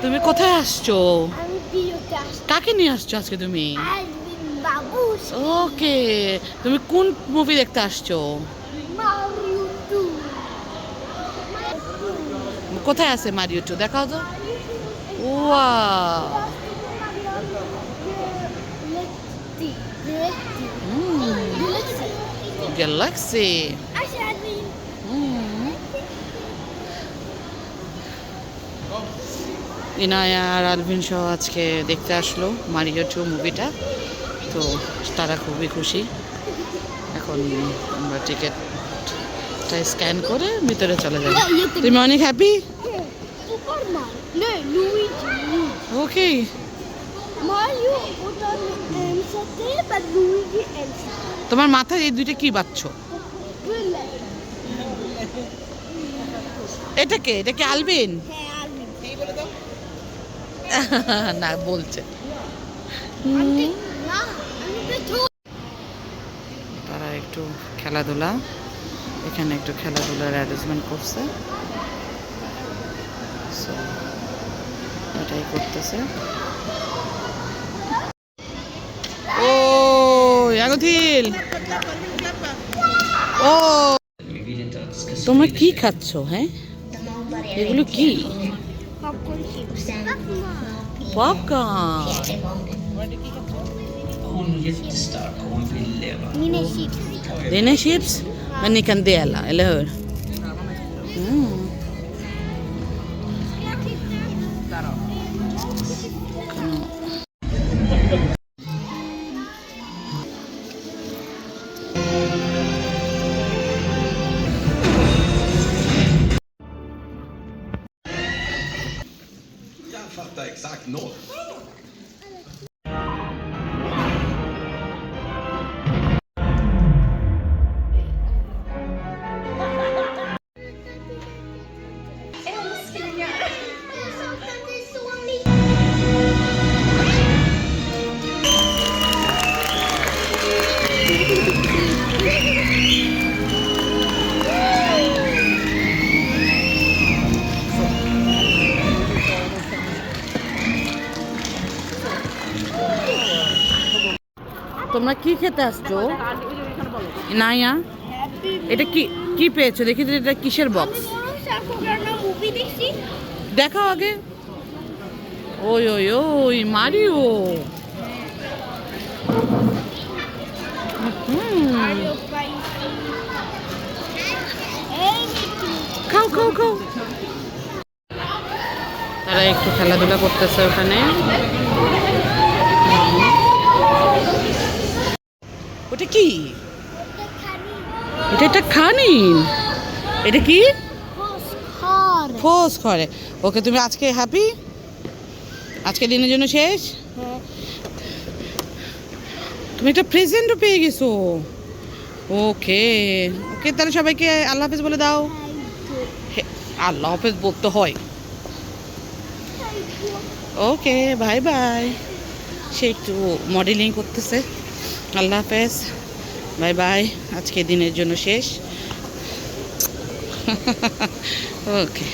তুমি কোথায় আসছো? কাকে নিয়ে আসছো আজকে তুমি? ওকে, তুমি কোন মুভি দেখতে আসছো? কোথায় আছে মারিও 2? দেখাও তো। Wow, galaxy. ইনায়া আর আলভিন সহ আজকে দেখতে আসলো মারিও 2 মুভিটা। তো তারা খুবই খুশি। এখন আমরা টিকিটটা স্ক্যান করে ভিতরে চলে যাই। তুমি অনেক হ্যাপি? ওকে। তোমার মাথায় এই দুইটা কি বাচ্চো? এটা কে? এটা কি আলভিন? না বলছে। তারা একটু খেলাধুলা, এখানে একটু খেলাধুলার অ্যারেঞ্জমেন্ট করছে। সো এটাই করতেছে। ও ইয়াগথিল, ও তোমরা কি খাচ্ছ? হ্যাঁ, এগুলো কি? Popcorn. Dina chips, men ni kan dela, eller hur? Jag fattar exakt noll. তোমরা কি খেতে আসছো? নাইয়া, এটা কি কি পেয়েছো? দেখি তো এটা কিসের বক্স। দেখাও আগে। ওই ওই ওই মারিও। খাও খাও খাও। তারা একটু খেলাধুলা করতেছে ওখানে। ওটা কি? এটা একটা খানিন। এটা কি? ফোস করে। ওকে, তুমি আজকে হ্যাপি? আজকে দিনের জন্য শেষ? তুমি একটা প্রেজেন্টও পেয়ে গেছো। ওকে ওকে, তাহলে সবাইকে আল্লাহ হাফেজ বলে দাও। আল্লাহ হাফেজ বলতে হয়। ওকে, বাই বাই। সে একটু মডেলিং করতেছে। আল্লাহ হাফেজ, বাই বাই। আজকে দিনের জন্য শেষ। ওকে।